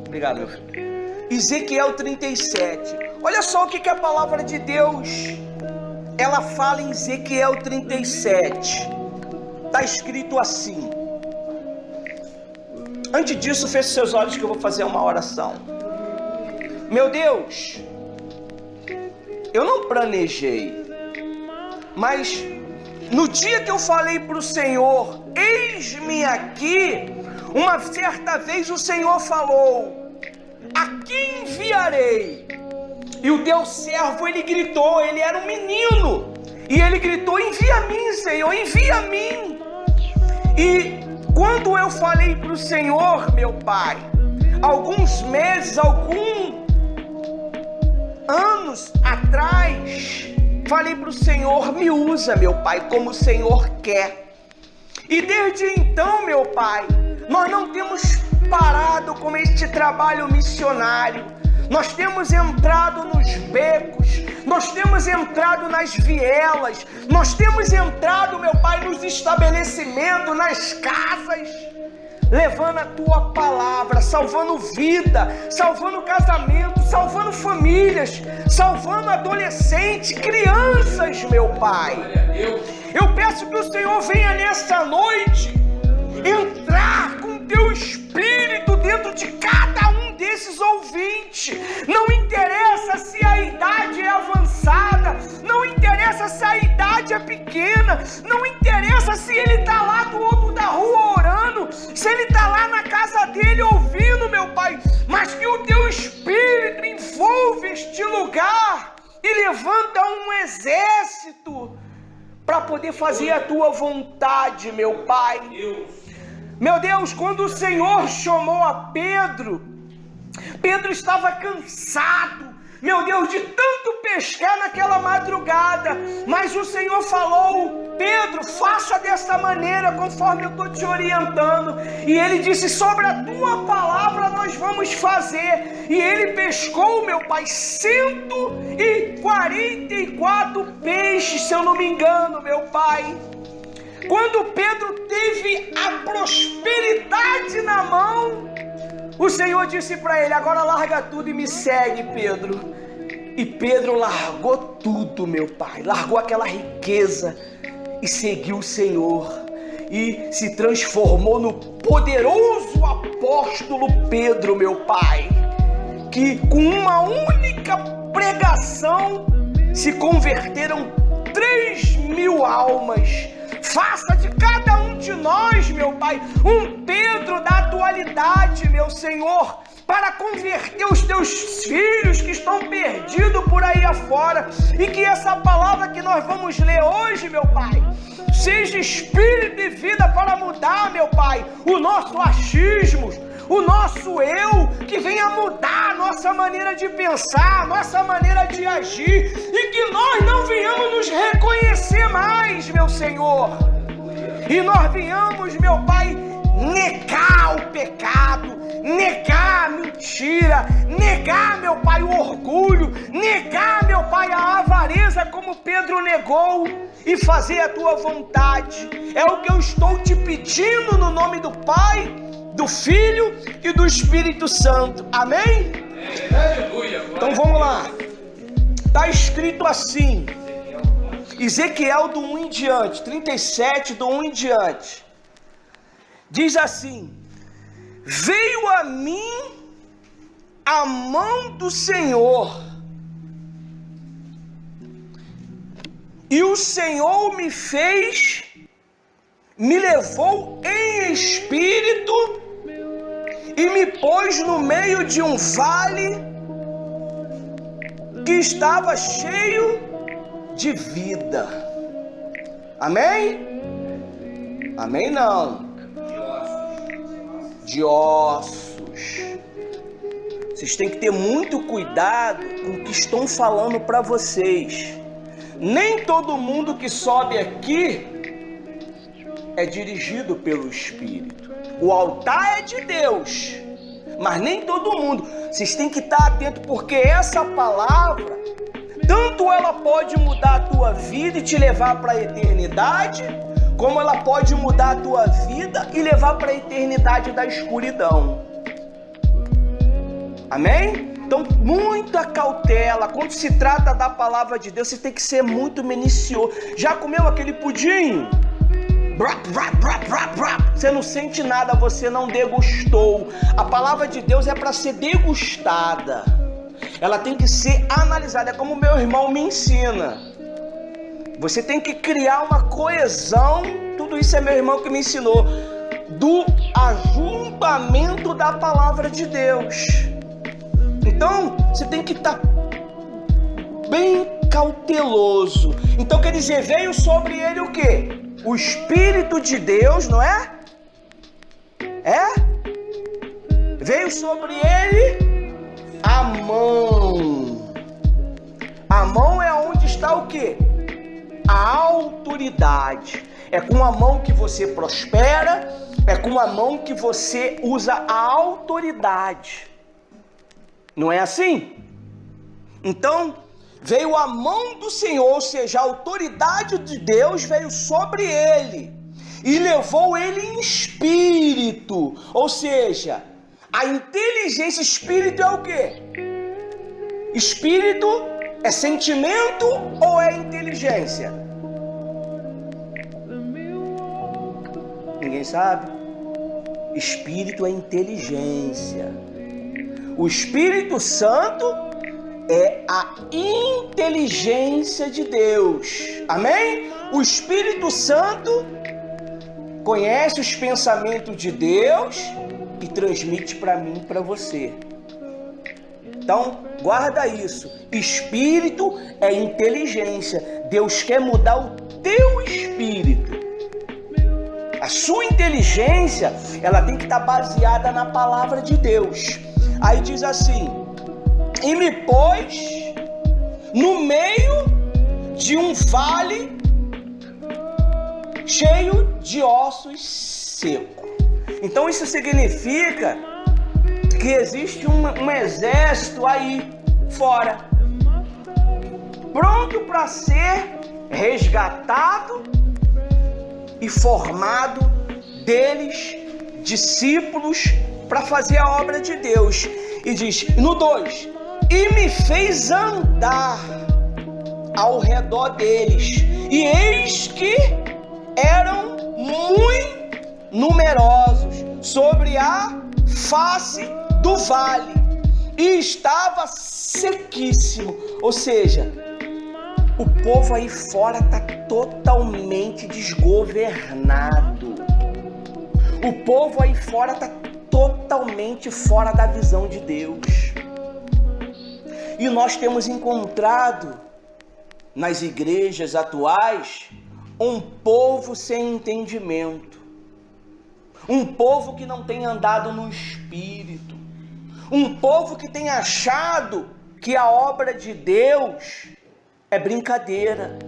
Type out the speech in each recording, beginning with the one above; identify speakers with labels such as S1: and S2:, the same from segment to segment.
S1: Obrigado, meu filho. Ezequiel 37. Olha só o que a palavra de Deus, ela fala em Ezequiel 37. Está escrito assim. Antes disso, feche seus olhos que eu vou fazer uma oração. Meu Deus, eu não planejei, mas no dia que eu falei para o Senhor, eis-me aqui, uma certa vez o Senhor falou, a quem enviarei? E o teu servo, ele gritou, ele era um menino, e ele gritou, envia a mim, Senhor, envia a mim. E quando eu falei para o Senhor, meu Pai, alguns meses, anos atrás, falei para o Senhor, me usa, meu Pai, como o Senhor quer. E desde então, meu Pai, nós não temos parado com este trabalho missionário. Nós temos entrado nos becos, nós temos entrado nas vielas, nós temos entrado, meu Pai, nos estabelecimentos, nas casas, levando a Tua palavra, salvando vida, salvando casamento, salvando famílias, salvando adolescentes, crianças, meu Pai. Eu peço que o Senhor venha nessa noite entrar com Teu Espírito dentro de cada um desses ouvintes. Não interessa se a idade é avançada, não interessa se a idade é pequena, não interessa se ele está lá do outro da rua orando, se ele está lá na casa dele ouvindo, meu Pai, mas que o Teu Espírito envolve este lugar e levanta um exército para poder fazer a Tua vontade, meu Pai. Meu Deus, quando o Senhor chamou a Pedro, Pedro estava cansado, meu Deus, de tanto pescar naquela madrugada, mas o Senhor falou, Pedro, faça dessa maneira, conforme eu estou te orientando, e ele disse, sobre a Tua palavra nós vamos fazer, e ele pescou, meu Pai, 144 peixes, se eu não me engano, meu Pai. Quando Pedro teve a prosperidade na mão, o Senhor disse para ele, agora larga tudo e me segue, Pedro. E Pedro largou tudo, meu Pai, largou aquela riqueza e seguiu o Senhor. E se transformou no poderoso apóstolo Pedro, meu Pai, que com uma única pregação se converteram 3.000 almas. Faça de cada um de nós, meu Pai, um Pedro da atualidade, meu Senhor, para converter os Teus filhos que estão perdidos por aí afora, e que essa palavra que nós vamos ler hoje, meu Pai, seja espírito e vida para mudar, meu Pai, o nosso achismo, o nosso eu, que venha mudar a nossa maneira de pensar, a nossa maneira de agir, e que nós não venhamos nos reconhecer mais, meu Senhor, e nós venhamos, meu Pai, negar o pecado, negar a mentira, negar, meu Pai, o orgulho, negar, meu Pai, a avareza como Pedro negou, e fazer a Tua vontade. É o que eu estou te pedindo no nome do Pai, do Filho e do Espírito Santo. Amém? Então vamos lá. Está escrito assim, Ezequiel do 1 em diante, 37 do 1 em diante. Diz assim, veio a mim a mão do Senhor, e o Senhor me levou em espírito e me pôs no meio de um vale que estava cheio de vida. Amém? Amém não. De ossos. Vocês têm que ter muito cuidado com o que estão falando para vocês. Nem todo mundo que sobe aqui é dirigido pelo Espírito. O altar é de Deus, mas nem todo mundo. Vocês têm que estar atentos, porque essa palavra, tanto ela pode mudar a tua vida e te levar para a eternidade, como ela pode mudar a tua vida e levar para a eternidade da escuridão. Amém? Então, muita cautela. Quando se trata da palavra de Deus, você tem que ser muito minucioso. Já comeu aquele pudim? Você não sente nada, você não degustou. A palavra de Deus é para ser degustada. Ela tem que ser analisada. É como meu irmão me ensina. Você tem que criar uma coesão. Tudo isso é meu irmão que me ensinou. Do ajuntamento da palavra de Deus. Então, você tem que estar bem cauteloso. Então, quer dizer, veio sobre ele o quê? O Espírito de Deus, não é? Veio sobre ele a mão. A mão é onde está o quê? A autoridade. É com a mão que você prospera, é com a mão que você usa a autoridade. Não é assim? Então, veio a mão do Senhor, ou seja, a autoridade de Deus veio sobre ele e levou ele em espírito, ou seja, a inteligência. Espírito é o quê? Espírito é sentimento ou é inteligência? Ninguém sabe? Espírito é inteligência. O Espírito Santo é a inteligência de Deus. Amém? O Espírito Santo conhece os pensamentos de Deus e transmite para mim e para você. Então, guarda isso. Espírito é inteligência. Deus quer mudar o teu espírito. A sua inteligência, ela tem que estar baseada na palavra de Deus. Aí diz assim: e me pôs no meio de um vale cheio de ossos secos. Então isso significa que existe um exército aí fora, pronto para ser resgatado e formado deles discípulos para fazer a obra de Deus. E diz no 2: e me fez andar ao redor deles, e eis que eram muito numerosos sobre a face do vale, e estava sequíssimo. Ou seja, o povo aí fora está totalmente desgovernado. O povo aí fora está totalmente fora da visão de Deus. E nós temos encontrado nas igrejas atuais um povo sem entendimento, um povo que não tem andado no Espírito, um povo que tem achado que a obra de Deus é brincadeira.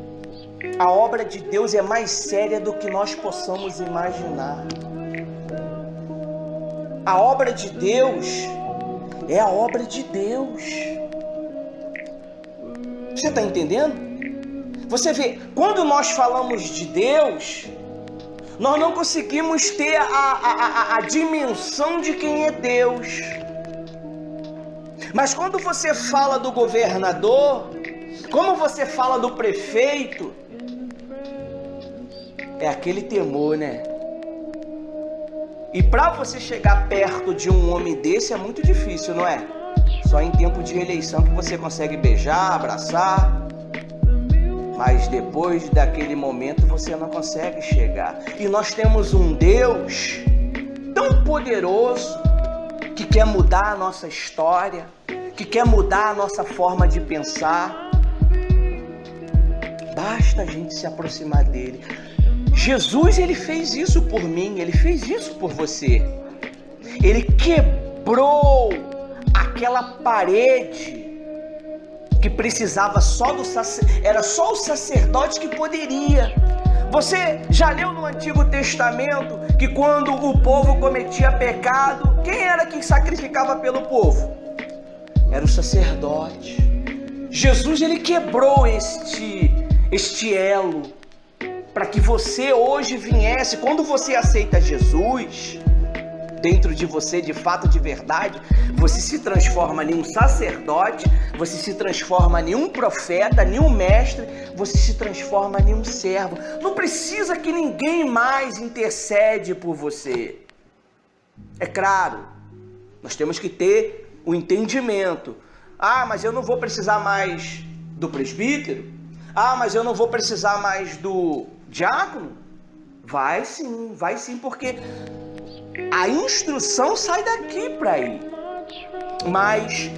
S1: A obra de Deus é mais séria do que nós possamos imaginar. A obra de Deus é a obra de Deus. Você está entendendo? Você vê, quando nós falamos de Deus, nós não conseguimos ter a dimensão de quem é Deus. Mas quando você fala do governador, como você fala do prefeito, é aquele temor, né? E para você chegar perto de um homem desse é muito difícil, não é? Só em tempo de eleição que você consegue beijar, abraçar. Mas depois daquele momento você não consegue chegar. E nós temos um Deus tão poderoso que quer mudar a nossa história, que quer mudar a nossa forma de pensar. Basta a gente se aproximar dele. Jesus, ele fez isso por mim, ele fez isso por você. Ele quebrou aquela parede que precisava só do sacerdote, era só o sacerdote que poderia. Você já leu no Antigo Testamento que quando o povo cometia pecado, quem era que sacrificava pelo povo? Era o sacerdote. Jesus, ele quebrou este elo para que você hoje viesse. Quando você aceita Jesus, dentro de você, de fato, de verdade, você se transforma em um sacerdote, você se transforma em um profeta, em um mestre, você se transforma em um servo. Não precisa que ninguém mais intercede por você. É claro, nós temos que ter o entendimento. Ah, mas eu não vou precisar mais do presbítero? Ah, mas eu não vou precisar mais do diácono? Vai sim, porque a instrução sai daqui para ir. Mas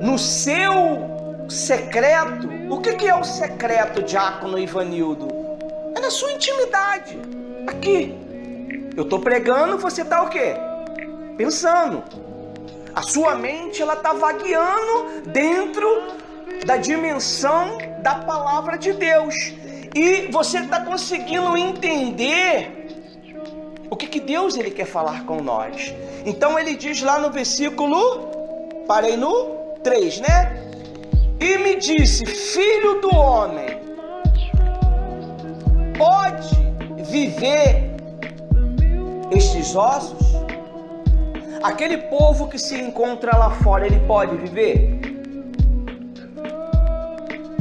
S1: no seu secreto, o que é o secreto, diácono Ivanildo? É na sua intimidade. Aqui. Eu estou pregando, você está o quê? Pensando. A sua mente, ela está vagueando dentro da dimensão da palavra de Deus. E você está conseguindo entender o que Deus ele quer falar com nós. Então ele diz lá no versículo, parei no 3, né? E me disse, filho do homem, pode viver estes ossos? Aquele povo que se encontra lá fora, ele pode viver?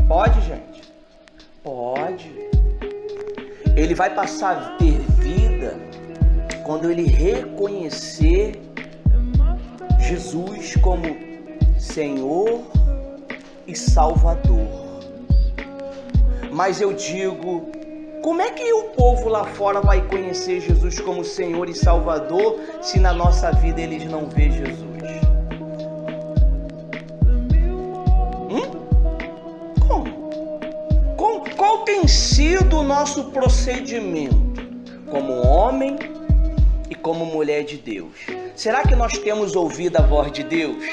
S1: Pode, gente? Pode. Ele vai passar a ter vida quando ele reconhecer Jesus como Senhor e Salvador. Mas eu digo, como é que o povo lá fora vai conhecer Jesus como Senhor e Salvador se na nossa vida eles não vê Jesus? Qual tem sido o nosso procedimento como homem e como mulher de Deus? Será que nós temos ouvido a voz de Deus?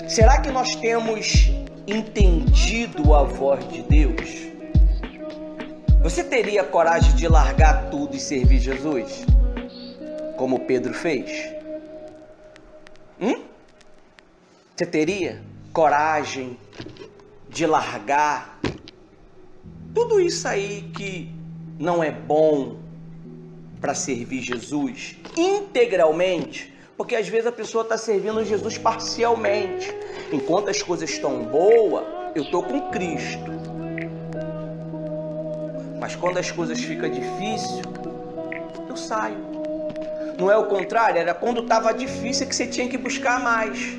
S1: Será que nós temos entendido a voz de Deus? Você teria coragem de largar tudo e servir Jesus? Como Pedro fez? Você teria coragem de largar tudo isso aí que não é bom para servir Jesus integralmente? Porque às vezes a pessoa está servindo Jesus parcialmente. Enquanto as coisas estão boas, eu estou com Cristo. Mas quando as coisas ficam difíceis, eu saio. Não é o contrário? Era quando estava difícil que você tinha que buscar mais.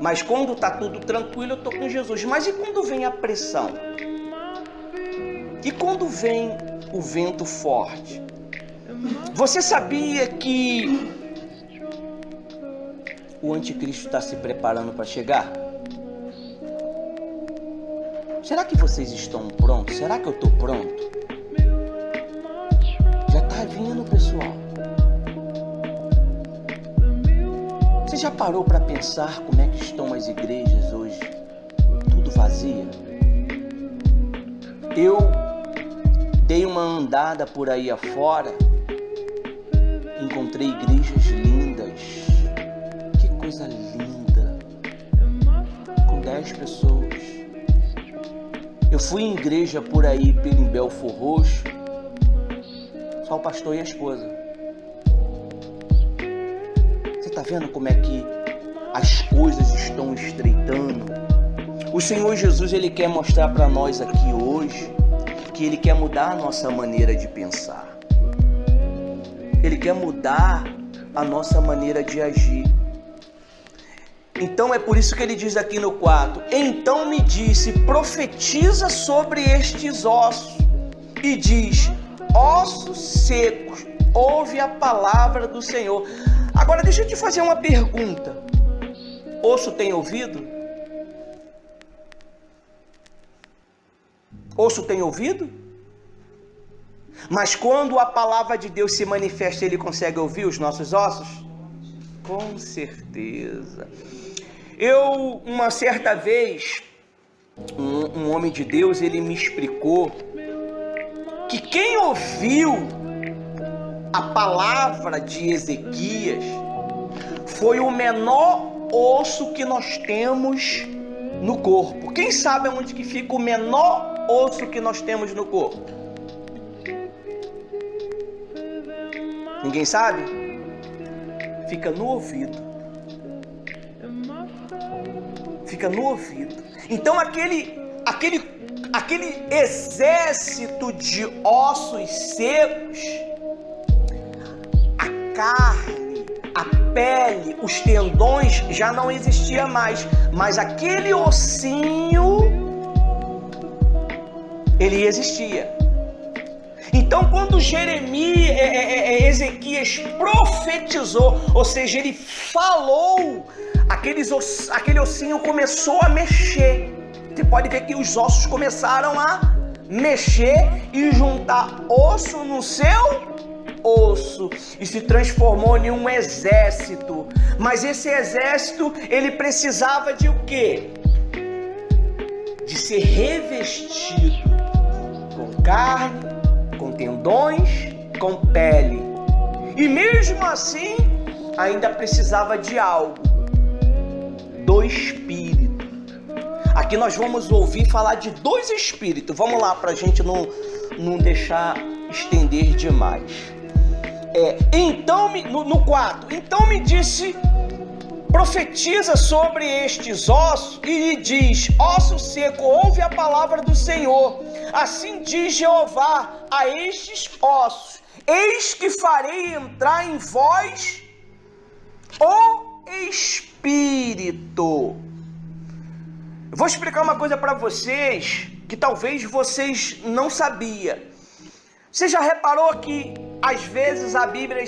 S1: Mas quando está tudo tranquilo, eu estou com Jesus. Mas e quando vem a pressão? E quando vem o vento forte? Você sabia que o anticristo está se preparando para chegar? Será que vocês estão prontos? Será que eu estou pronto? Já está vindo, pessoal. Você já parou para pensar como é que estão as igrejas hoje? Tudo vazia. Eu dei uma andada por aí afora, encontrei igrejas lindas. Que coisa linda. Com 10 pessoas. Eu fui em igreja por aí, em Belfor Roxo, só o pastor e a esposa. Você está vendo como é que as coisas estão estreitando? O Senhor Jesus, Ele quer mostrar para nós aqui hoje que Ele quer mudar a nossa maneira de pensar. Ele quer mudar a nossa maneira de agir. Então é por isso que ele diz aqui no 4, então me disse, profetiza sobre estes ossos, e diz, ossos secos, ouve a palavra do Senhor. Agora deixa eu te fazer uma pergunta, osso tem ouvido? Osso tem ouvido? Mas quando a palavra de Deus se manifesta, ele consegue ouvir os nossos ossos? Com certeza. Eu, uma certa vez, um homem de Deus, ele me explicou que quem ouviu a palavra de Ezequias foi o menor osso que nós temos no corpo. Quem sabe onde que fica o menor osso que nós temos no corpo? Ninguém sabe? Fica no ouvido. Fica no ouvido. Então aquele exército de ossos secos, a carne, a pele, os tendões já não existia mais, mas aquele ossinho, ele existia. Então quando Ezequias profetizou, ou seja, ele falou, aquele ossinho começou a mexer. Você pode ver que os ossos começaram a mexer e juntar osso no seu osso e se transformou em um exército. Mas esse exército, ele precisava de o quê? De ser revestido com carne, com tendões, com pele. E mesmo assim, ainda precisava de algo, do Espírito. Aqui nós vamos ouvir falar de 2 espíritos. Vamos lá, para a gente não deixar estender demais. Então, no 4, então me disse, profetiza sobre estes ossos e lhe diz: osso seco, ouve a palavra do Senhor. Assim diz Jeová a estes ossos: eis que farei entrar em vós o Espírito. Eu vou explicar uma coisa para vocês que talvez vocês não sabiam. Você já reparou que às vezes a Bíblia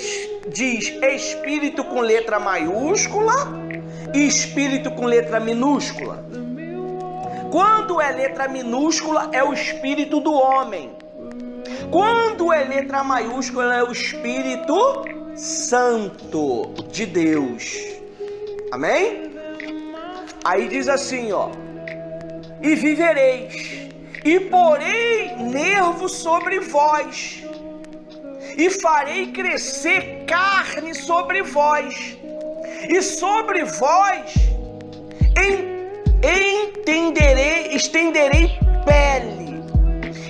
S1: diz Espírito com letra maiúscula e Espírito com letra minúscula? Quando é letra minúscula é o Espírito do homem. Quando é letra maiúscula é o Espírito Santo de Deus. Amém? Aí diz assim, ó: e vivereis, e porei nervos sobre vós, e farei crescer carne sobre vós, e sobre vós estenderei pele,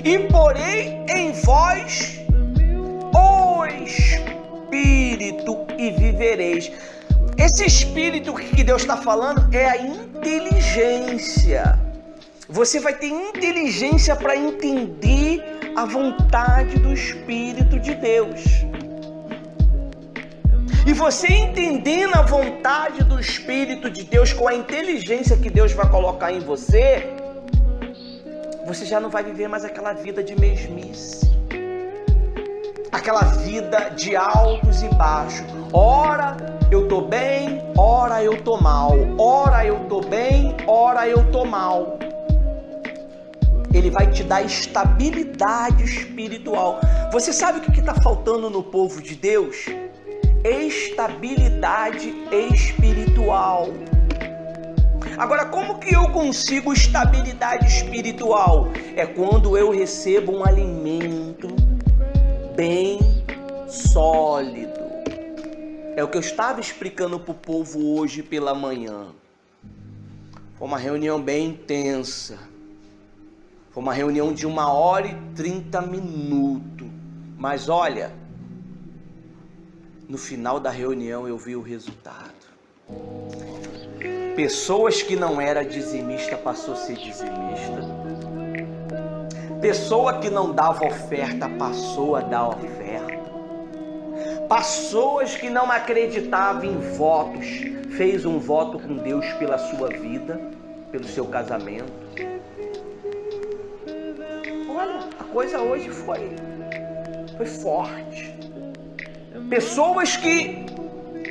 S1: e porei em vós o Espírito, e vivereis. Esse Espírito que Deus está falando é a inteligência. Você vai ter inteligência para entender a vontade do Espírito de Deus. E você entendendo a vontade do Espírito de Deus com a inteligência que Deus vai colocar em você, você já não vai viver mais aquela vida de mesmice. Aquela vida de altos e baixos. Ora eu tô bem, ora eu tô mal. Ora eu tô bem, ora eu tô mal. Ele vai te dar estabilidade espiritual. Você sabe o que está faltando no povo de Deus? Estabilidade espiritual. Agora, como que eu consigo estabilidade espiritual? É quando eu recebo um alimento bem sólido. É o que eu estava explicando para o povo hoje pela manhã. Foi uma reunião bem intensa. Foi uma reunião de 1h30. Mas olha, no final da reunião eu vi o resultado. Pessoas que não era dizimista passou a ser dizimista. Pessoa que não dava oferta passou a dar oferta. Pessoas que não acreditavam em votos fez um voto com Deus pela sua vida, pelo seu casamento. Olha, a coisa hoje foi forte. Pessoas que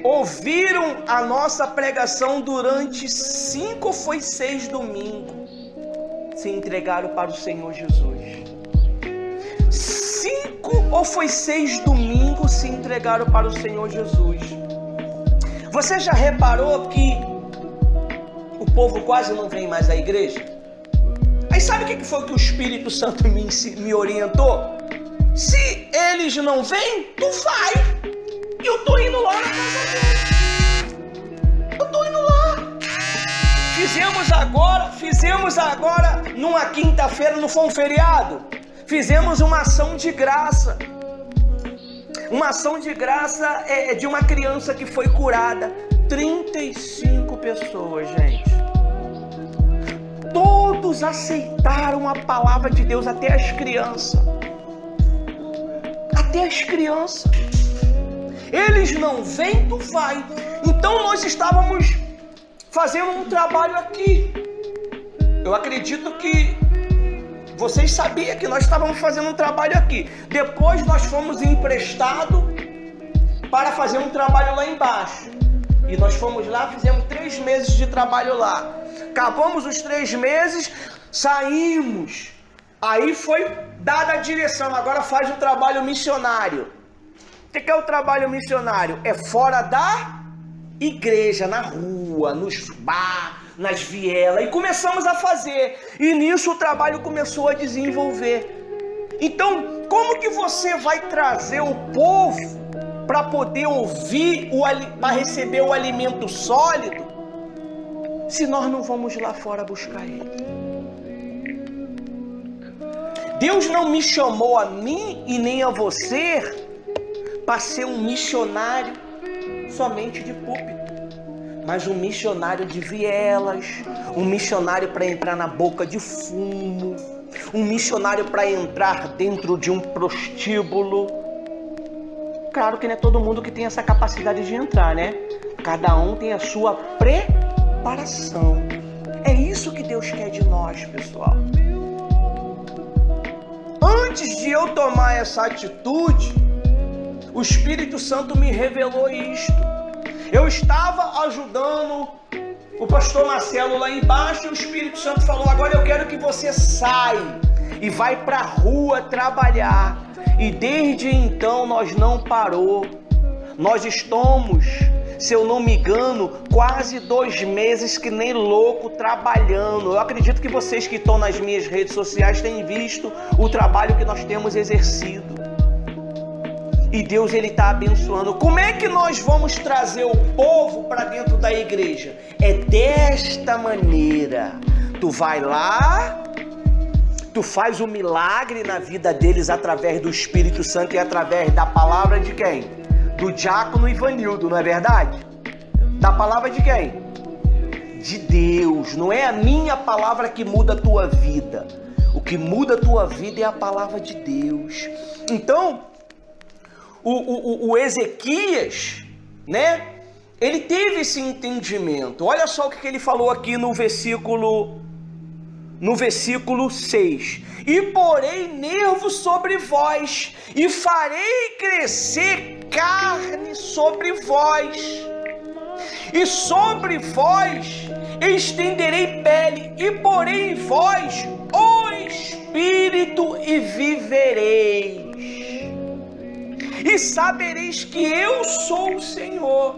S1: ouviram a nossa pregação durante 5 ou 6 domingos, se entregaram para o Senhor Jesus. 5 ou 6 domingos se entregaram para o Senhor Jesus. Você já reparou que o povo quase não vem mais à igreja? Aí sabe o que foi que o Espírito Santo me orientou? Se eles não vêm, tu vai. E eu tô indo lá na casa deles. Eu tô indo lá. Fizemos agora numa quinta-feira, não foi um feriado? Fizemos uma ação de graça. Uma ação de graça é de uma criança que foi curada. 35 pessoas, gente. Todos aceitaram a palavra de Deus, até as crianças. Até as crianças. Eles não vêm, tu vai. Então nós estávamos fazendo um trabalho aqui. Eu acredito que vocês sabiam que nós estávamos fazendo um trabalho aqui. Depois nós fomos emprestados para fazer um trabalho lá embaixo. E nós fomos lá, fizemos 3 meses de trabalho lá. Acabamos os 3 meses, saímos. Aí foi dada a direção, agora faz o trabalho missionário. O que é o trabalho missionário? É fora da igreja, na rua, nos bar, nas vielas. E começamos a fazer. E nisso o trabalho começou a desenvolver. Então, como que você vai trazer o povo para poder ouvir, para receber o alimento sólido, se nós não vamos lá fora buscar ele? Deus não me chamou a mim e nem a você para ser um missionário somente de púlpito, mas um missionário de vielas, um missionário para entrar na boca de fumo, um missionário para entrar dentro de um prostíbulo. Claro que não é todo mundo que tem essa capacidade de entrar, né? Cada um tem a sua preparação. É isso que Deus quer de nós, pessoal. Antes de eu tomar essa atitude, o Espírito Santo me revelou isto. Eu estava ajudando o pastor Marcelo lá embaixo e o Espírito Santo falou: agora eu quero que você saia e vai para a rua trabalhar. E desde então nós não parou. Nós estamos, se eu não me engano, quase 2 meses que nem louco trabalhando. Eu acredito que vocês que estão nas minhas redes sociais têm visto o trabalho que nós temos exercido. E Deus, ele está abençoando. Como é que nós vamos trazer o povo para dentro da igreja? É desta maneira. Tu vai lá, tu faz um milagre na vida deles através do Espírito Santo e através da palavra de quem? Do diácono Ivanildo, não é verdade? Da palavra de quem? De Deus. Não é a minha palavra que muda a tua vida. O que muda a tua vida é a palavra de Deus. Então, o Ezequias, né? Ele teve esse entendimento. Olha só o que ele falou aqui no versículo 6. E porei nervos sobre vós, e farei crescer carne sobre vós, e sobre vós estenderei pele, e porei em vós o espírito, e vivereis. E sabereis que eu sou o Senhor.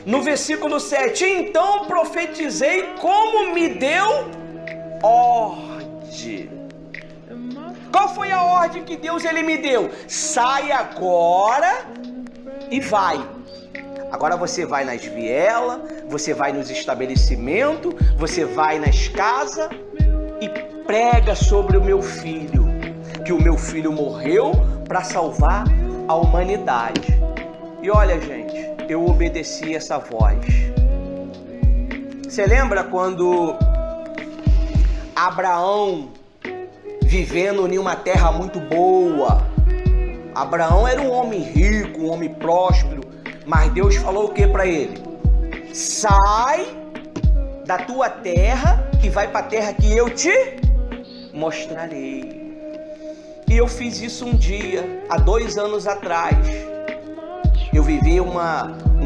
S1: No versículo 7, então profetizei como me deu ordem. Qual foi a ordem que Deus ele me deu? Sai agora e vai. Agora você vai nas vielas, você vai nos estabelecimentos, você vai nas casas e prega sobre o meu filho, que o meu filho morreu para salvar a humanidade. E olha, gente, eu obedeci essa voz. Você lembra quando Abraão, vivendo em uma terra muito boa, Abraão era um homem rico, um homem próspero, mas Deus falou o que para ele? Sai da tua terra e vai para a terra que eu te mostrarei. E eu fiz isso um dia, há 2 anos atrás. Eu vivi um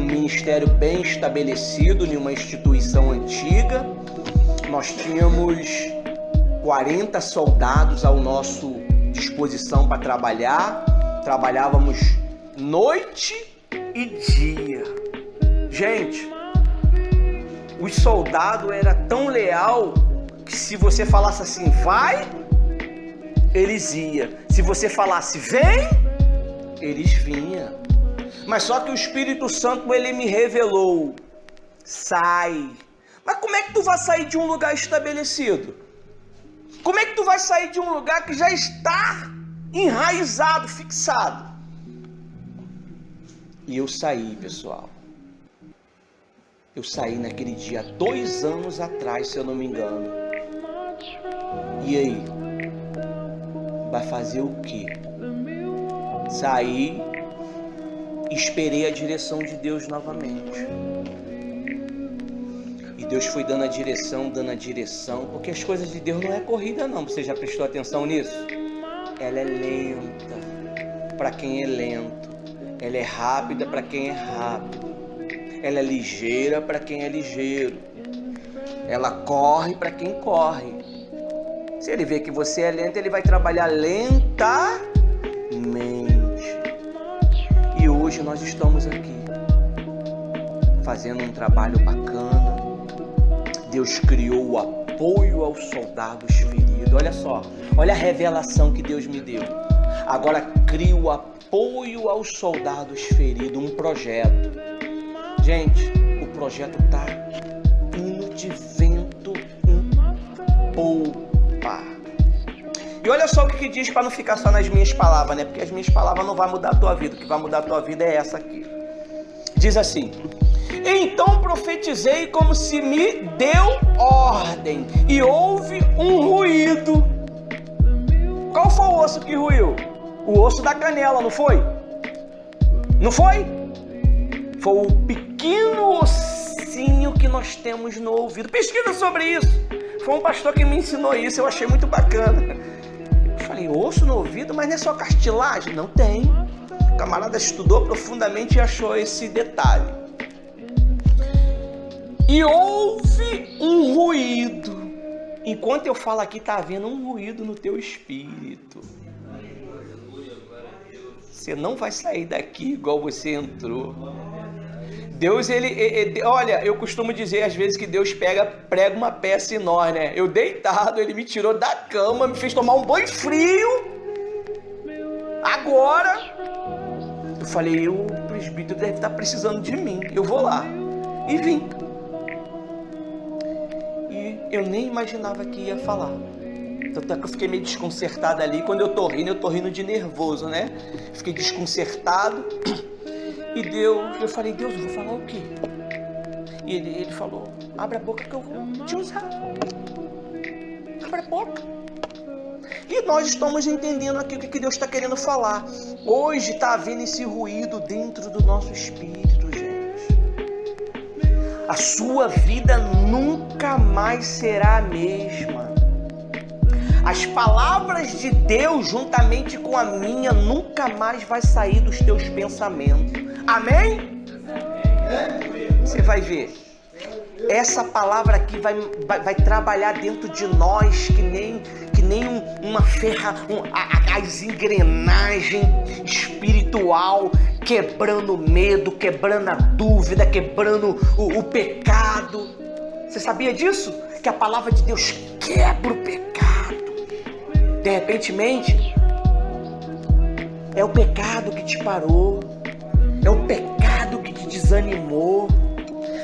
S1: ministério bem estabelecido em uma instituição antiga. Nós tínhamos 40 soldados ao nosso disposição para trabalhar. Trabalhávamos noite e dia. Gente, os soldados eram tão leal que se você falasse assim, vai, eles iam. Se você falasse, vem, eles vinham. Mas só que o Espírito Santo, ele me revelou, sai. Mas como é que tu vai sair de um lugar estabelecido? Como é que tu vai sair de um lugar que já está enraizado, fixado? E eu saí, pessoal. Eu saí naquele dia, 2 anos atrás, se eu não me engano. E aí? Vai fazer o quê? Saí, esperei a direção de Deus novamente. E Deus foi dando a direção, porque as coisas de Deus não é corrida não. Você já prestou atenção nisso? Ela é lenta para quem é lento. Ela é rápida para quem é rápido. Ela é ligeira para quem é ligeiro. Ela corre para quem corre. Se ele vê que você é lento, ele vai trabalhar lentamente. E hoje nós estamos aqui, fazendo um trabalho bacana. Deus criou o apoio aos soldados feridos. Olha só, olha a revelação que Deus me deu. Agora cria o apoio aos soldados feridos, um projeto. Gente, o projeto está indo de vento em polpa. E olha só o que diz, para não ficar só nas minhas palavras, né? Porque as minhas palavras não vão mudar a tua vida. O que vai mudar a tua vida é essa aqui. Diz assim: então profetizei como se me deu ordem, e houve um ruído. Qual foi o osso que ruiu? O osso da canela, não foi? Não foi? Foi o pequeno ossinho que nós temos no ouvido. Pesquisa sobre isso. Foi um pastor que me ensinou isso, eu achei muito bacana. Eu falei, osso no ouvido, mas não é só cartilagem? Não tem. O camarada estudou profundamente e achou esse detalhe. E houve um ruído. Enquanto eu falo aqui, está havendo um ruído no teu espírito. Você não vai sair daqui igual você entrou. Deus, olha, eu costumo dizer às vezes que Deus prega uma peça em nós, né? Eu deitado, Ele me tirou da cama, me fez tomar um banho frio. Agora, eu falei, o presbítero deve estar precisando de mim. Eu vou lá. E vim. E eu nem imaginava que ia falar. Tanto é que eu fiquei meio desconcertado ali. Quando eu tô rindo de nervoso, né? Fiquei desconcertado. E eu falei, Deus, eu vou falar o quê? E ele falou, abre a boca que eu vou te usar. Abre a boca. E nós estamos entendendo aqui o que Deus está querendo falar. Hoje está havendo esse ruído dentro do nosso espírito, gente. A sua vida nunca mais será a mesma. As palavras de Deus, juntamente com a minha, nunca mais vai sair dos teus pensamentos. Amém? Você vai ver. Essa palavra aqui vai trabalhar dentro de nós que nem uma as engrenagens espiritual, quebrando o medo, quebrando a dúvida, quebrando o pecado. Você sabia disso? Que a palavra de Deus quebra o pecado. De repentemente, é o pecado que te parou, é o pecado que te desanimou,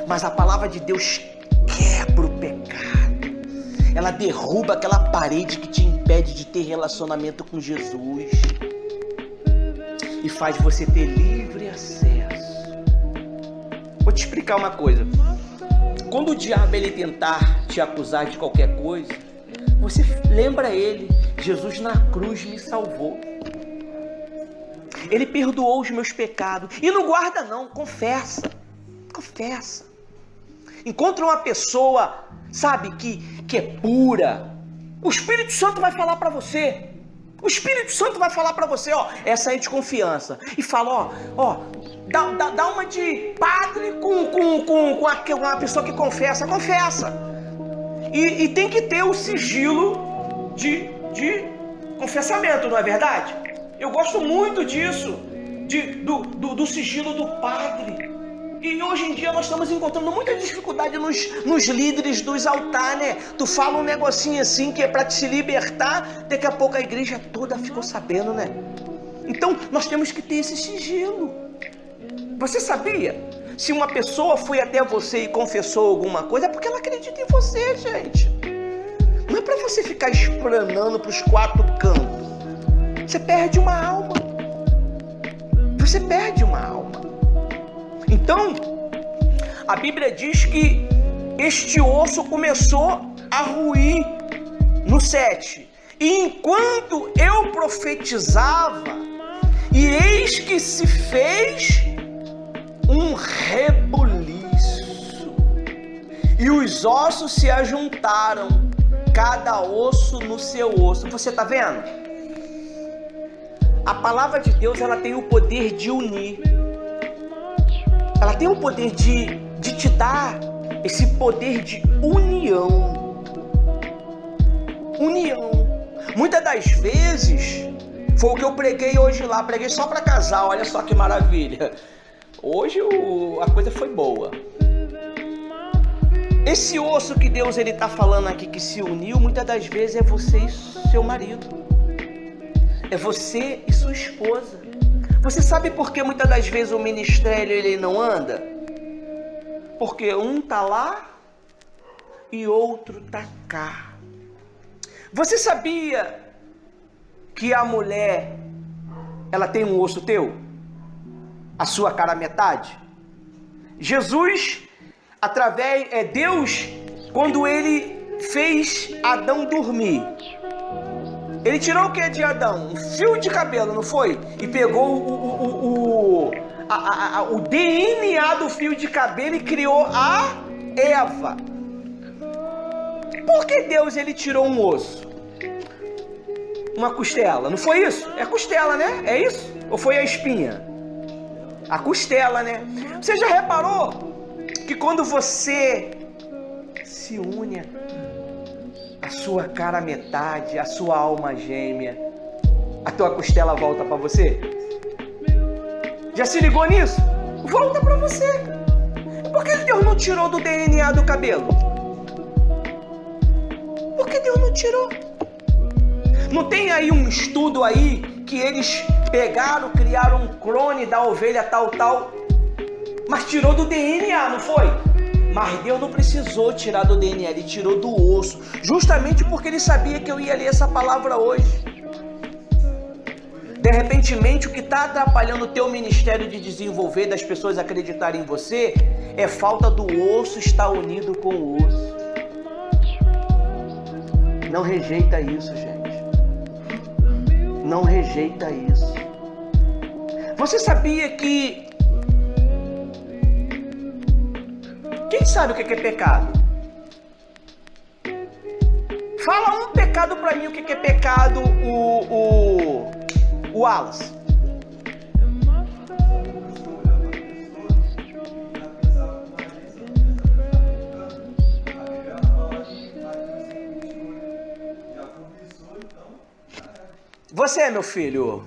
S1: mas a palavra de Deus quebra o pecado, ela derruba aquela parede que te impede de ter relacionamento com Jesus e faz você ter livre acesso. Vou te explicar uma coisa. Quando o diabo ele tentar te acusar de qualquer coisa, você lembra ele, Jesus na cruz me salvou. Ele perdoou os meus pecados. E não guarda não, confessa. Confessa. Encontra uma pessoa, sabe, que é pura. O Espírito Santo vai falar para você. O Espírito Santo vai falar para você, ó, essa aí de confiança. E fala, ó, dá uma de padre com uma pessoa que confessa. Confessa. E tem que ter o sigilo de confessamento, não é verdade? Eu gosto muito disso, do sigilo do padre. E hoje em dia nós estamos encontrando muita dificuldade nos líderes dos altares, né? Tu fala um negocinho assim que é para te libertar, daqui a pouco a igreja toda ficou sabendo, né? Então nós temos que ter esse sigilo. Você sabia? Se uma pessoa foi até você e confessou alguma coisa, é porque ela acredita em você, gente. Não é para você ficar esplanando para os 4 cantos. Você perde uma alma. Você perde uma alma. Então, a Bíblia diz que este osso começou a ruir no 7. E enquanto eu profetizava, e eis que se fez um rebuliço, e os ossos se ajuntaram, cada osso no seu osso. Você está vendo? A palavra de Deus, ela tem o poder de unir. Ela tem o poder de te dar esse poder de união. União. Muitas das vezes, foi o que eu preguei hoje lá. Preguei só para casal, olha só que maravilha. Hoje a coisa foi boa. Esse osso que Deus está falando aqui que se uniu, muitas das vezes é você e seu marido. É você e sua esposa. Você sabe por que muitas das vezes o ministério ele não anda? Porque um tá lá e outro tá cá. Você sabia que a mulher, ela tem um osso teu? A sua cara metade? Jesus, Deus, quando ele fez Adão dormir, ele tirou o que de Adão? Um fio de cabelo, não foi? E pegou o DNA do fio de cabelo e criou a Eva. Por que Deus ele tirou um osso? Uma costela, não foi isso? É costela, né? É isso? Ou foi a espinha? A costela, né? Você já reparou que quando você se une a sua cara metade, a sua alma gêmea, a tua costela volta para você? Já se ligou nisso? Volta para você. Por que Deus não tirou do DNA do cabelo? Por que Deus não tirou? Não tem aí um estudo aí que eles pegaram, criaram um clone da ovelha tal, mas tirou do DNA, não foi? Mas Deus não precisou tirar do DNA, ele tirou do osso, justamente porque ele sabia que eu ia ler essa palavra hoje. De repentemente, o que está atrapalhando o teu ministério de desenvolver, das pessoas acreditarem em você, é falta do osso estar unido com o osso. Não rejeita isso, gente. Não rejeita isso. Você sabia que... Quem sabe o que é pecado? Fala um pecado pra mim, o que é pecado, o Wallace. Você, meu filho?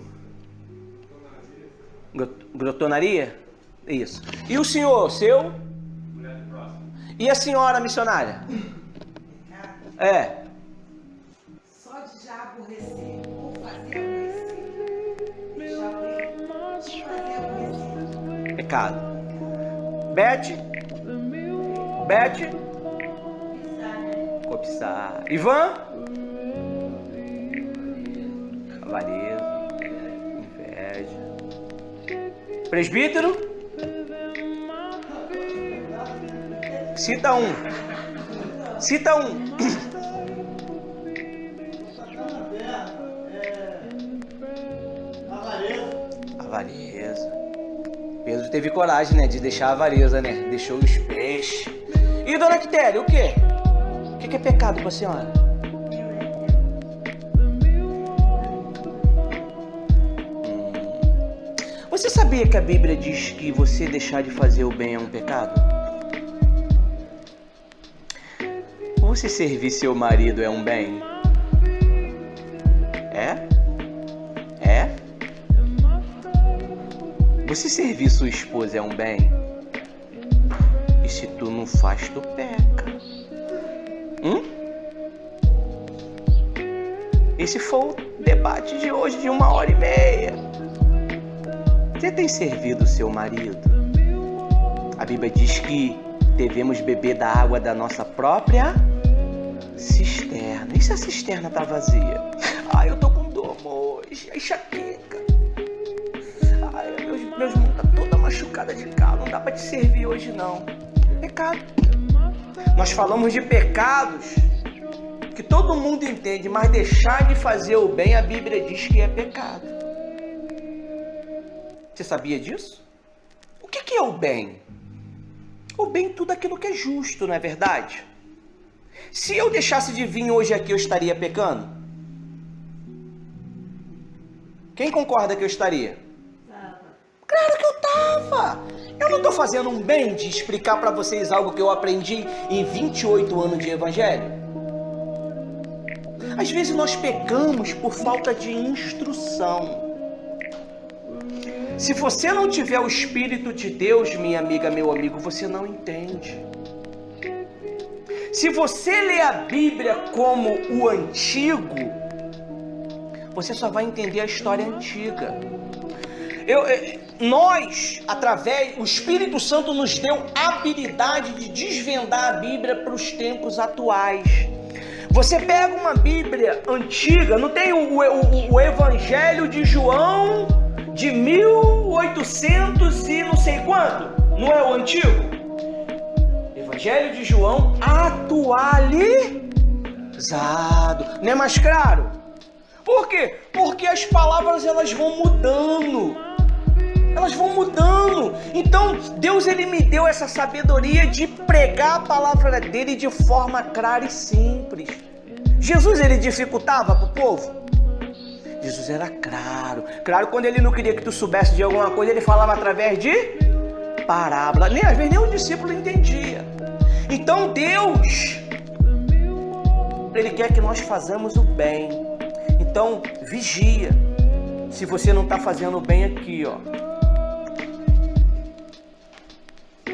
S1: Grotonaria? Isso. E o senhor, seu? E a senhora missionária? É.
S2: Só de já aborrecer, ou fazer aborrecer. Fazer aborrecer.
S1: Pecado. Beth? Cobiçar. Ivan? Avareza. Inveja. Presbítero? Cita um. Avareza. Pedro teve coragem, né, de deixar a avareza, né? Deixou os peixes. E dona Quitéria, o quê? O que é pecado para a senhora? Você sabia que a Bíblia diz que você deixar de fazer o bem é um pecado? Você servir seu marido é um bem? É? Você servir sua esposa é um bem? E se tu não faz, tu peca. Esse foi o debate de hoje de 1h30. Você tem servido seu marido? A Bíblia diz que devemos beber da água da nossa própria cisterna. E se a cisterna está vazia? Eu tô com dor hoje, enxaqueca. Meus mãos tá toda machucada de calo, dá para te servir hoje não. Pecado. Nós falamos de pecados que todo mundo entende, mas deixar de fazer o bem, a Bíblia diz que é pecado. Você sabia disso? O que é o bem? O bem é tudo aquilo que é justo, não é verdade? Se eu deixasse de vir hoje aqui, eu estaria pecando? Quem concorda que eu estaria? Claro que eu tava! Eu não estou fazendo um bem de explicar para vocês algo que eu aprendi em 28 anos de evangelho? Às vezes nós pecamos por falta de instrução. Se você não tiver o Espírito de Deus, minha amiga, meu amigo, você não entende. Se você lê a Bíblia como o antigo, você só vai entender a história antiga. O Espírito Santo nos deu a habilidade de desvendar a Bíblia para os tempos atuais. Você pega uma Bíblia antiga, não tem o Evangelho de João de 1800 e não sei quanto? Não é o antigo? Evangelho de João atualizado. Não é mais claro? Por quê? Porque as palavras elas vão mudando. Elas vão mudando. Então, Deus ele me deu essa sabedoria de pregar a palavra dele de forma clara e simples. Jesus ele dificultava para o povo? Jesus era claro. Claro, quando ele não queria que tu soubesse de alguma coisa, ele falava através de parábola. Às vezes nem o discípulo entendia. Então Deus, ele quer que nós façamos o bem. Então vigia. Se você não está fazendo o bem aqui, ó.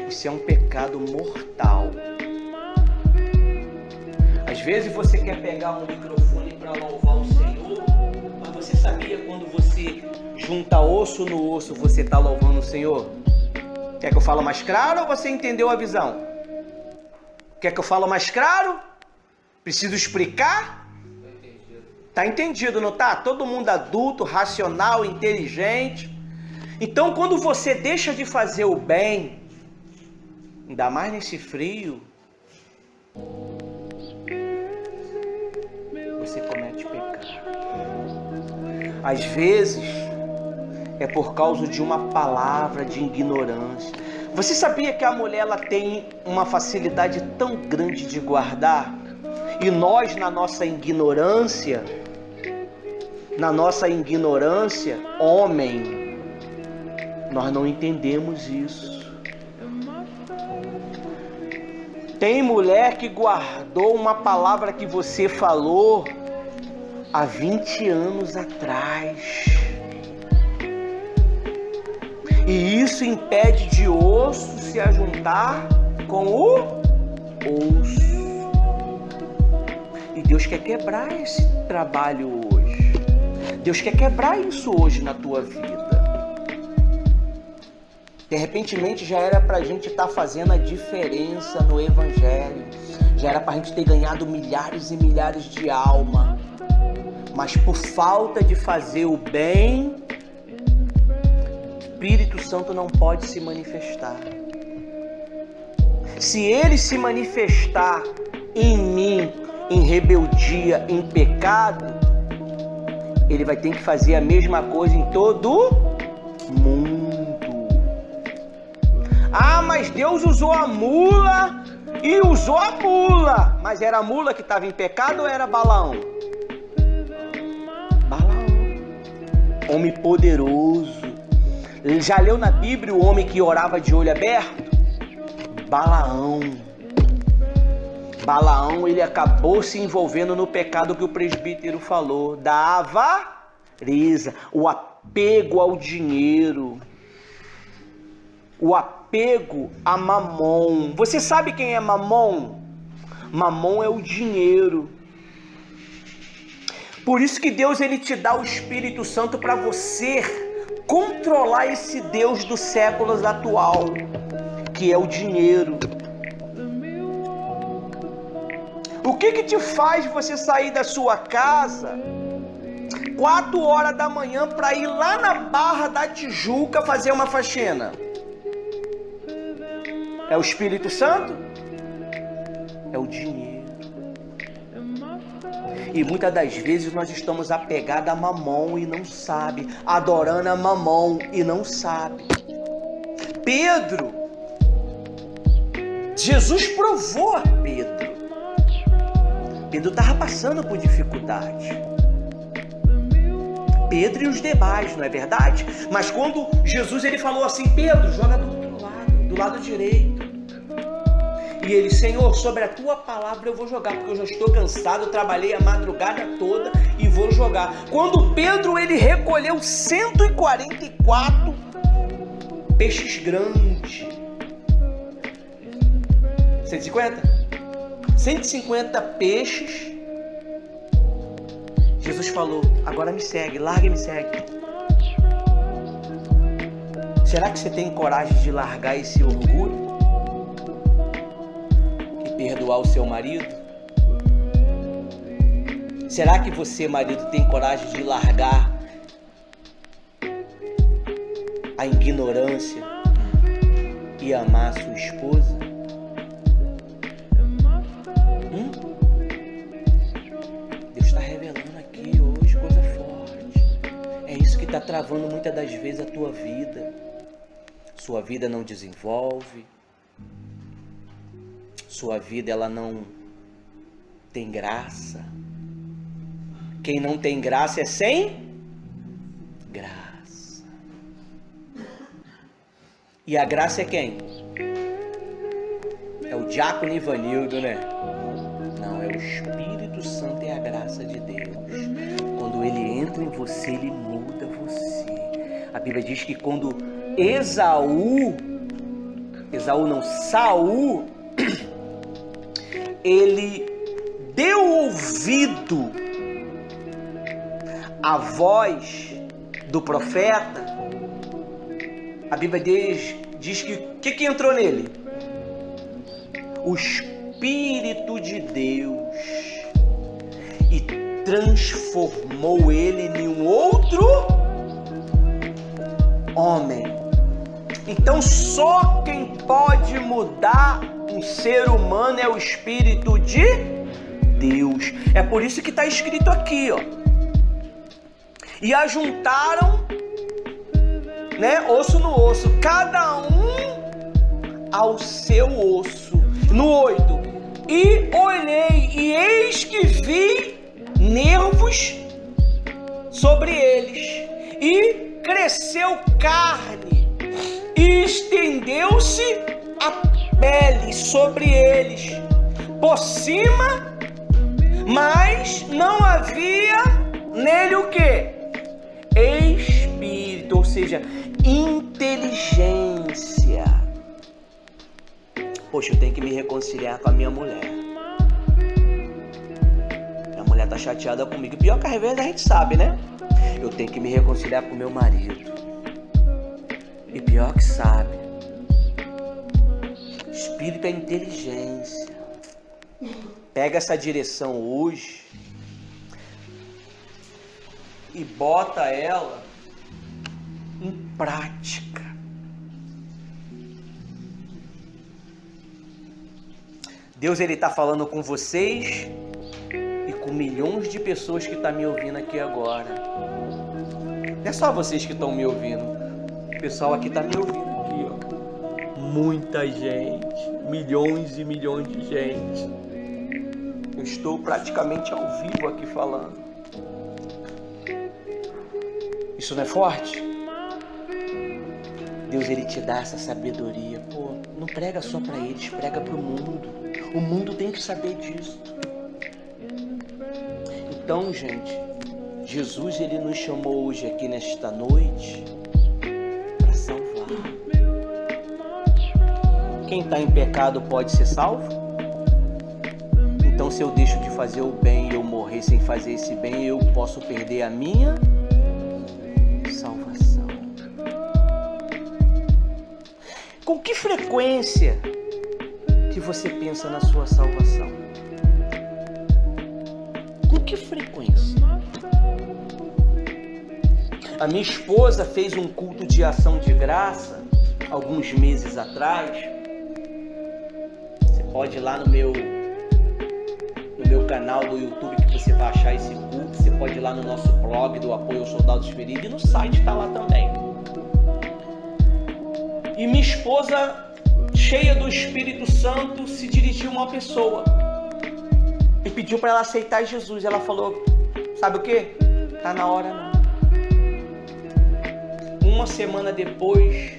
S1: Isso é um pecado mortal. Às vezes você quer pegar um microfone para louvar o Senhor, mas você sabia quando você junta osso no osso, você está louvando o Senhor? Quer que eu fale mais claro ou você entendeu a visão? Quer que eu fale mais claro? Preciso explicar? Tá entendido, não tá? Todo mundo adulto, racional, inteligente. Então, quando você deixa de fazer o bem, ainda mais nesse frio, você comete pecado. Às vezes, é por causa de uma palavra de ignorância. Você sabia que a mulher ela tem uma facilidade tão grande de guardar? E nós, na nossa ignorância, homem, nós não entendemos isso. Tem mulher que guardou uma palavra que você falou há 20 anos atrás. E isso impede de osso se ajuntar com o osso. E Deus quer quebrar esse trabalho hoje. Deus quer quebrar isso hoje na tua vida. De repente já era pra gente estar fazendo a diferença no Evangelho. Já era pra gente ter ganhado milhares e milhares de almas. Mas por falta de fazer o bem, o Espírito Santo não pode se manifestar. Se ele se manifestar em mim, em rebeldia, em pecado, ele vai ter que fazer a mesma coisa em todo mundo. Ah, mas Deus usou a mula e usou a mula. Mas era a mula que estava em pecado ou era Balaão? Balaão. Homem poderoso. Já leu na Bíblia o homem que orava de olho aberto? Balaão. Balaão, ele acabou se envolvendo no pecado que o presbítero falou, da avareza, o apego ao dinheiro, o apego a Mamon. Você sabe quem é Mamon? Mamon é o dinheiro. Por isso que Deus ele te dá o Espírito Santo para você controlar esse Deus dos séculos atual, que é o dinheiro. O que te faz você sair da sua casa 4 horas da manhã para ir lá na Barra da Tijuca fazer uma faxina? É o Espírito Santo? É o dinheiro. E muitas das vezes nós estamos apegados a mamão e não sabe, adorando a mamão e não sabe. Pedro, Jesus provou a Pedro. Pedro estava passando por dificuldade. Pedro e os demais, não é verdade? Mas quando Jesus ele falou assim, Pedro, joga do outro lado, do lado direito. E ele, Senhor, sobre a tua palavra eu vou jogar, porque eu já estou cansado, trabalhei a madrugada toda e vou jogar. Quando Pedro ele recolheu 144 peixes grandes. 150? 150 peixes. Jesus falou, agora me segue, larga e me segue. Será que você tem coragem de largar esse orgulho? E perdoar o seu marido? Será que você, marido, tem coragem de largar a ignorância e amar a sua esposa? Deus está revelando aqui hoje coisa forte. É isso que está travando muitas das vezes a tua vida. Sua vida não desenvolve. Sua vida ela não tem graça. Quem não tem graça é sem graça. E a graça é quem? É o diácono Ivanildo, né? Não, é o Espírito Santo, é a graça de Deus. Quando ele entra em você, ele muda você. A Bíblia diz que quando Saul, ele deu ouvido à voz do profeta, a Bíblia diz que que entrou nele? O Espírito de Deus, e transformou ele em um outro homem. Então só quem pode mudar um ser humano é o Espírito de Deus. É por isso que está escrito aqui, ó. E ajuntaram, né, osso no osso, cada um ao seu osso. No 8, e olhei, e eis que vi nervos sobre eles, e cresceu carne, e estendeu-se a pele sobre eles, por cima, mas não havia nele o quê? Espírito, ou seja, inteligência. Poxa, eu tenho que me reconciliar com a minha mulher. Minha mulher tá chateada comigo. Pior que às vezes a gente sabe, né? Eu tenho que me reconciliar com meu marido. E pior que sabe. Espírito é inteligência. Pega essa direção hoje e bota ela em prática. Deus ele está falando com vocês e com milhões de pessoas que estão me ouvindo aqui agora. Não é só vocês que estão me ouvindo. O pessoal aqui está me ouvindo aqui, ó. Muita gente, milhões e milhões de gente. Eu estou praticamente ao vivo aqui falando. Isso não é forte? Deus ele te dá essa sabedoria. Pô, não prega só para eles, prega para o mundo. O mundo tem que saber disso. Então, gente, Jesus ele nos chamou hoje aqui nesta noite para salvar. Quem está em pecado pode ser salvo? Então, se eu deixo de fazer o bem e eu morrer sem fazer esse bem, eu posso perder a minha salvação. Com que frequência que você pensa na sua salvação? Com que frequência? A minha esposa fez um culto de ação de graça alguns meses atrás pode ir lá no meu canal do YouTube que você vai achar esse culto. Você pode ir lá no nosso blog do Apoio aos Soldados Feridos e no site está lá também. E minha esposa, cheia do Espírito Santo, se dirigiu a uma pessoa e pediu para ela aceitar Jesus. Ela falou, sabe o que? Tá na hora não. Uma semana depois,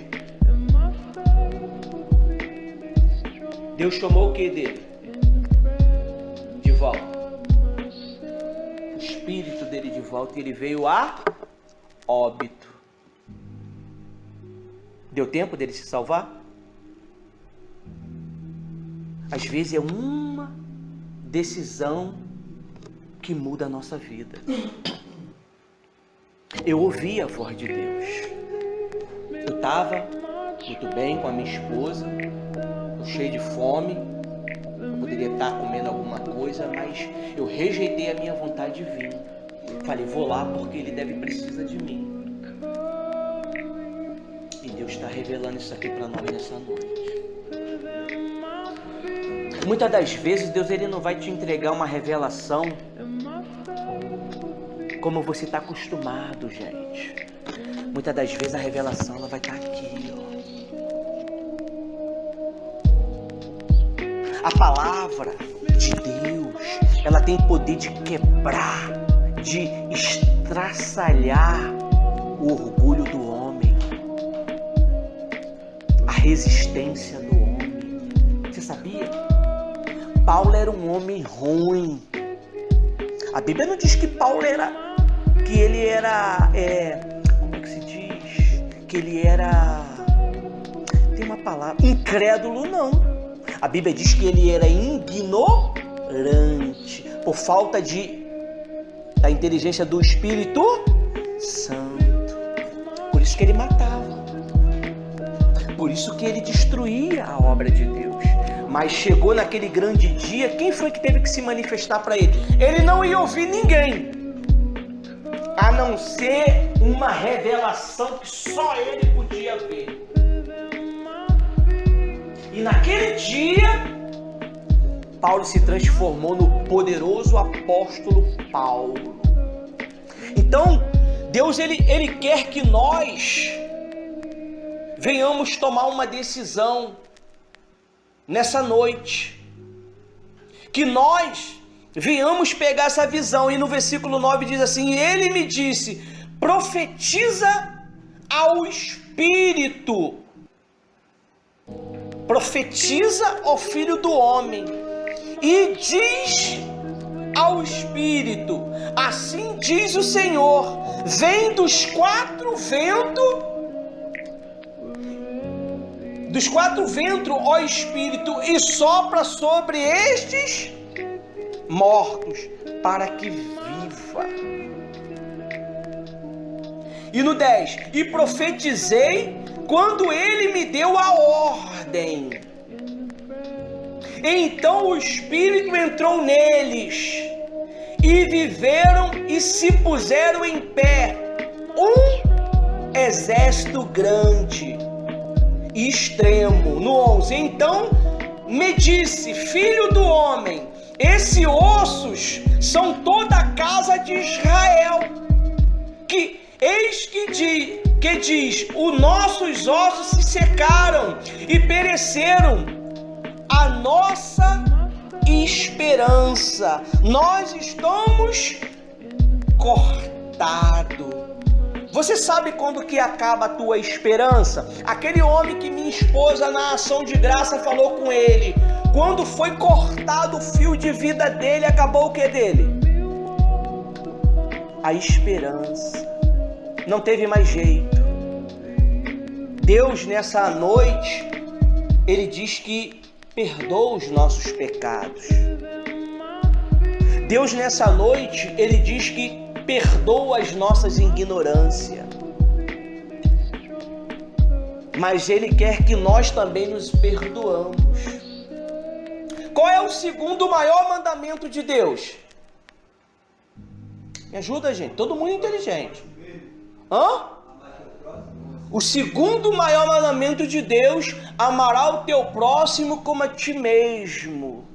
S1: Deus tomou o que dele? De volta. O espírito dele de volta, e ele veio a óbito. Deu tempo dele se salvar? Às vezes é uma decisão que muda a nossa vida. Eu ouvi a voz de Deus. Eu estava muito bem com a minha esposa, cheio de fome, eu poderia estar comendo alguma coisa, mas eu rejeitei a minha vontade de vir. Falei, vou lá porque ele precisar de mim. E Deus está revelando isso aqui para nós nessa noite. Muitas das vezes Deus ele não vai te entregar uma revelação como você está acostumado, gente. Muitas das vezes a revelação ela vai estar aqui, ó. A palavra de Deus, ela tem poder de quebrar, de estraçalhar o orgulho do homem, a resistência do homem. Você sabia? Paulo era um homem ruim. A Bíblia não diz que Paulo era, que ele era, como é que se diz? Que ele era, tem uma palavra, incrédulo, não. A Bíblia diz que ele era ignorante, por falta da inteligência do Espírito Santo. Por isso que ele matava. Por isso que ele destruía a obra de Deus. Mas chegou naquele grande dia, quem foi que teve que se manifestar para ele? Ele não ia ouvir ninguém, a não ser uma revelação que só ele podia ver. E naquele dia, Paulo se transformou no poderoso apóstolo Paulo. Então, Deus ele quer que nós venhamos tomar uma decisão nessa noite. Que nós venhamos pegar essa visão. E no versículo 9 diz assim, ele me disse, profetiza ao Espírito. Profetiza ao Filho do Homem e diz ao Espírito, assim diz o Senhor, vem dos quatro ventos, ó Espírito, e sopra sobre estes mortos, para que viva. E no 10, e profetizei quando ele me deu a ordem. Então o Espírito entrou neles, e viveram e se puseram em pé, um exército grande e extremo. No 11, então me disse, filho do homem, esses ossos são toda a casa de Israel, que eis que diz, os nossos ossos se secaram e pereceram, a nossa esperança, nós estamos cortados. Você sabe quando que acaba a tua esperança? Aquele homem que minha esposa na ação de graça falou com ele, quando foi cortado o fio de vida dele, acabou o que dele? A esperança. Não teve mais jeito. Deus nessa noite, ele diz que perdoa os nossos pecados. Deus nessa noite, ele diz que perdoa as nossas ignorâncias. Mas ele quer que nós também nos perdoamos. Qual é o segundo maior mandamento de Deus? Me ajuda, gente. Todo mundo inteligente. o segundo maior mandamento de Deus: amará o teu próximo como a ti mesmo.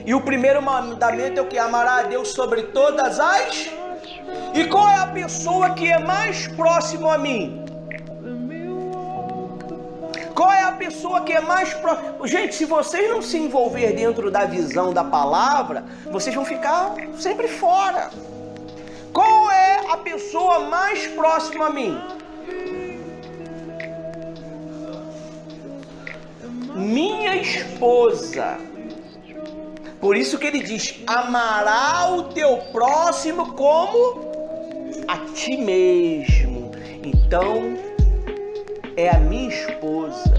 S1: E o primeiro mandamento é o que? Amará a Deus sobre todas as... E qual é a pessoa que é mais próximo a mim? Qual é a pessoa que é mais próxima? Gente, se vocês não se envolver dentro da visão da palavra, vocês vão ficar sempre fora. Qual é a pessoa mais próxima a mim? Minha esposa. Por isso que ele diz: amará o teu próximo como a ti mesmo. Então, é a minha esposa.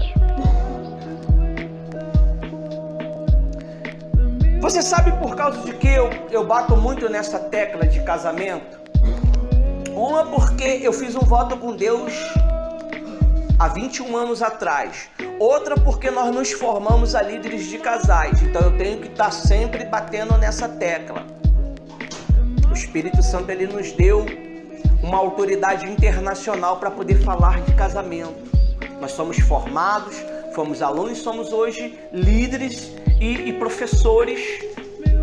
S1: Você sabe por causa de que eu bato muito nessa tecla de casamento? Uma, porque eu fiz um voto com Deus há 21 anos atrás. Outra, porque nós nos formamos a líderes de casais. Então eu tenho que estar sempre batendo nessa tecla. O Espírito Santo, ele nos deu uma autoridade internacional para poder falar de casamento. Nós somos formados, fomos alunos, somos hoje líderes e professores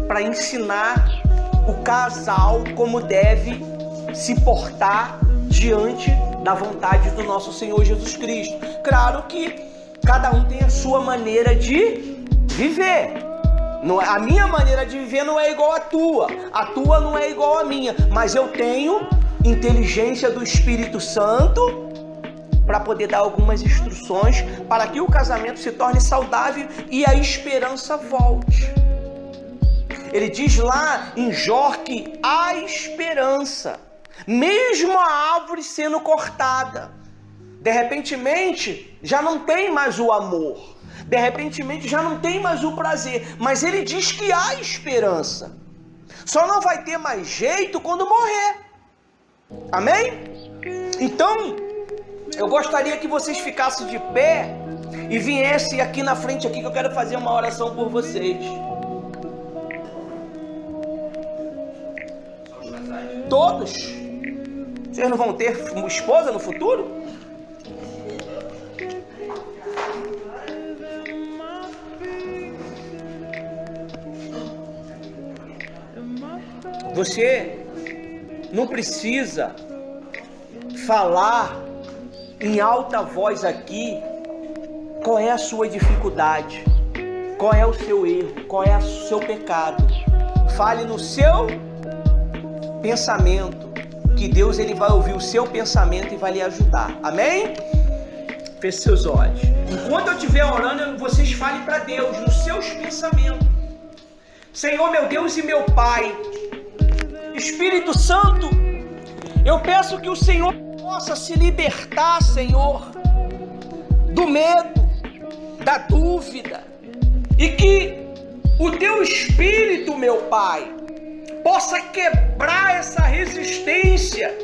S1: para ensinar o casal como deve se portar diante da vontade do nosso Senhor Jesus Cristo. Claro que cada um tem a sua maneira de viver. A minha maneira de viver não é igual à tua. A tua não é igual à minha. Mas eu tenho inteligência do Espírito Santo para poder dar algumas instruções para que o casamento se torne saudável e a esperança volte. Ele diz lá em Jó que há esperança, mesmo a árvore sendo cortada. De repentemente, já não tem mais o amor. De repentemente, já não tem mais o prazer. Mas ele diz que há esperança. Só não vai ter mais jeito quando morrer. Amém? Então, eu gostaria que vocês ficassem de pé e viessem aqui na frente aqui, que eu quero fazer uma oração por vocês. Todos. Vocês não vão ter esposa no futuro? Você não precisa falar em alta voz aqui qual é a sua dificuldade, qual é o seu erro, qual é o seu pecado. Fale no seu pensamento, que Deus, ele vai ouvir o seu pensamento e vai lhe ajudar. Amém? Feche seus olhos. Enquanto eu estiver orando, vocês falem para Deus nos seus pensamentos. Senhor, meu Deus e meu Pai, Espírito Santo, eu peço que o Senhor possa se libertar, Senhor, do medo, da dúvida, e que o Teu Espírito, meu Pai, possa quebrar essa resistência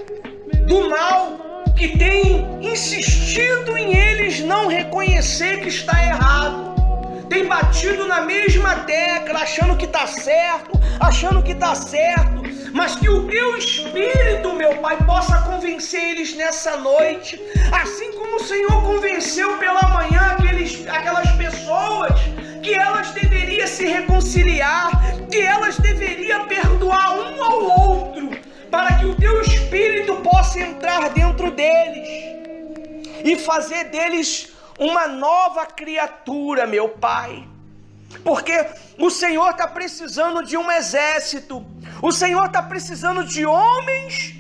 S1: do mal que tem insistido em eles não reconhecer que está errado. Tem batido na mesma tecla, achando que está certo, mas que o Teu Espírito, meu Pai, possa convencer eles nessa noite, assim como o Senhor convenceu pela manhã aquelas pessoas que elas deveriam se reconciliar, que elas deveriam perdoar um ao outro, para que o Teu Espírito possa entrar dentro deles e fazer deles uma nova criatura, meu Pai. Porque o Senhor está precisando de um exército, o Senhor está precisando de homens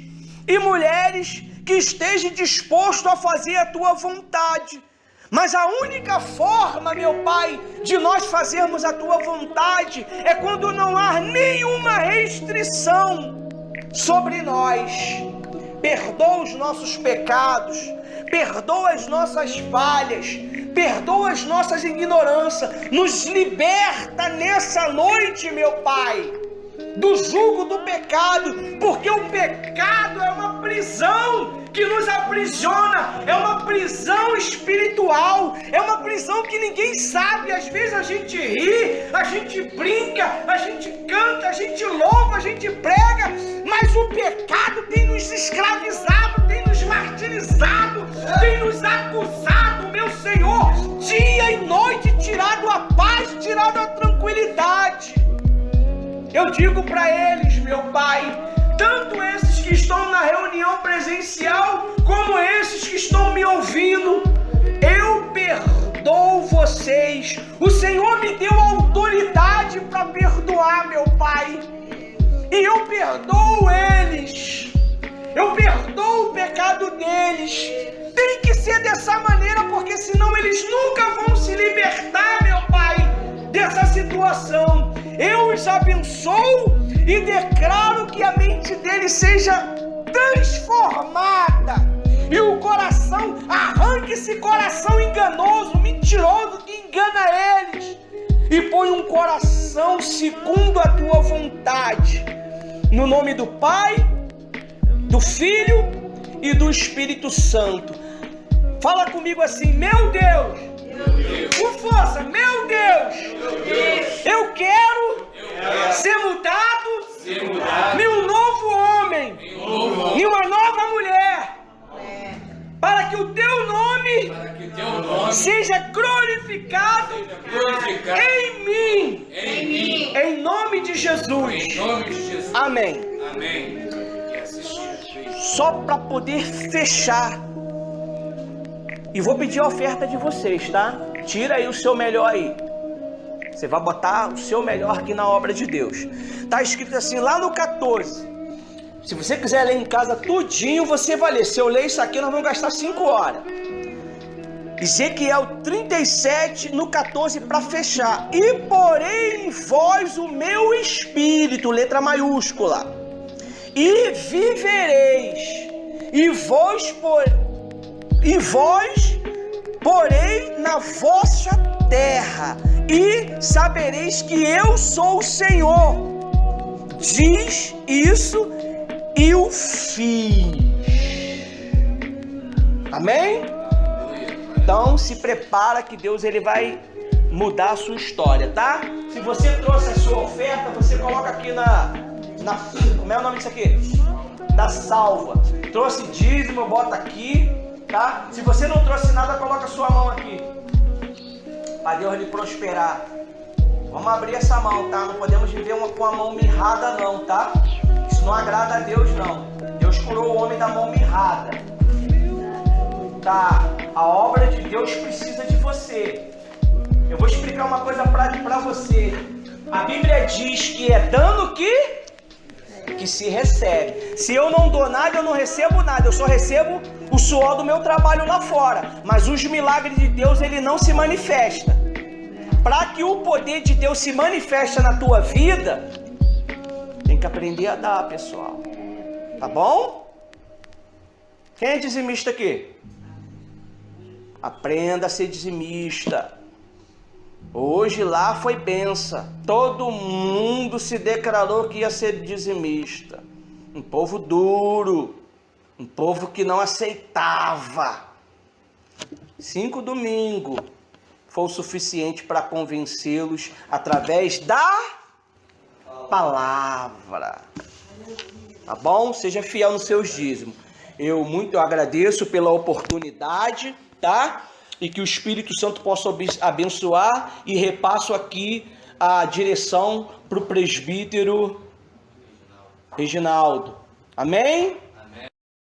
S1: e mulheres que estejam dispostos a fazer a Tua vontade. Mas a única forma, meu Pai, de nós fazermos a Tua vontade é quando não há nenhuma restrição sobre nós. Perdoa os nossos pecados, perdoa as nossas falhas, perdoa as nossas ignorâncias, nos liberta nessa noite, meu Pai, do jugo do pecado, porque o pecado é uma prisão que nos aprisiona, é uma prisão espiritual, é uma prisão que ninguém sabe. Às vezes a gente ri, a gente brinca, a gente canta, a gente louva, a gente prega, mas o pecado tem nos escravizado, tem nos martirizado. martirizado, tem nos acusado, meu Senhor, dia e noite, tirado a paz, tirado a tranquilidade. Eu digo para eles, meu Pai, tanto esses que estão na reunião presencial, como esses que estão me ouvindo, eu perdoo vocês. O Senhor me deu autoridade para perdoar, meu Pai, e eu perdoo eles. Eu perdoo o pecado deles. Tem que ser dessa maneira, porque senão eles nunca vão se libertar, meu Pai, dessa situação. Eu os abençoo e declaro que a mente deles seja transformada e o coração, arranque esse coração enganoso, mentiroso que engana eles, e põe um coração segundo a tua vontade, no nome do Pai, do Filho e do Espírito Santo. Fala comigo assim: meu Deus, com força, meu Deus, eu quero ser mudado em um novo homem, em uma nova mulher, para que o teu nome seja glorificado em mim, em nome de Jesus. Amém. Só para poder fechar, e vou pedir a oferta de vocês, tá? Tira aí o seu melhor aí. Você vai botar o seu melhor aqui na obra de Deus. Tá escrito assim lá no 14. Se você quiser ler em casa tudinho, você vai ler. Se eu ler isso aqui, nós vamos gastar 5 horas. Ezequiel 37, no 14, para fechar. E porém em vós o meu espírito, letra maiúscula, e vivereis, e vós porém na vossa terra, e sabereis que eu sou o Senhor. Diz isso e o fiz. Amém? Então se prepara que Deus ele vai mudar a sua história, tá? Se você trouxe a sua oferta, você coloca aqui como é o nome disso aqui? Da salva. Trouxe dízimo, bota aqui, tá? Se você não trouxe nada, coloca a sua mão aqui, para Deus lhe prosperar. Vamos abrir essa mão, tá? Não podemos viver com a mão mirrada não, tá? Isso não agrada a Deus não. Deus curou o homem da mão mirrada, tá? A obra de Deus precisa de você. Eu vou explicar uma coisa para você. A Bíblia diz que é dando que se recebe. Se eu não dou nada, eu não recebo nada. Eu só recebo o suor do meu trabalho lá fora. Mas os milagres de Deus, ele não se manifesta. Para que o poder de Deus se manifeste na tua vida, tem que aprender a dar, pessoal. Tá bom? Quem é dizimista aqui? Aprenda a ser dizimista. Hoje lá foi benção. Todo mundo se declarou que ia ser dizimista. Um povo duro, um povo que não aceitava. 5 domingos foi o suficiente para convencê-los através da palavra. Tá bom? Seja fiel nos seus dízimos. Eu agradeço pela oportunidade, tá? E que o Espírito Santo possa abençoar, e repasso aqui a direção para o presbítero Reginaldo. Amém?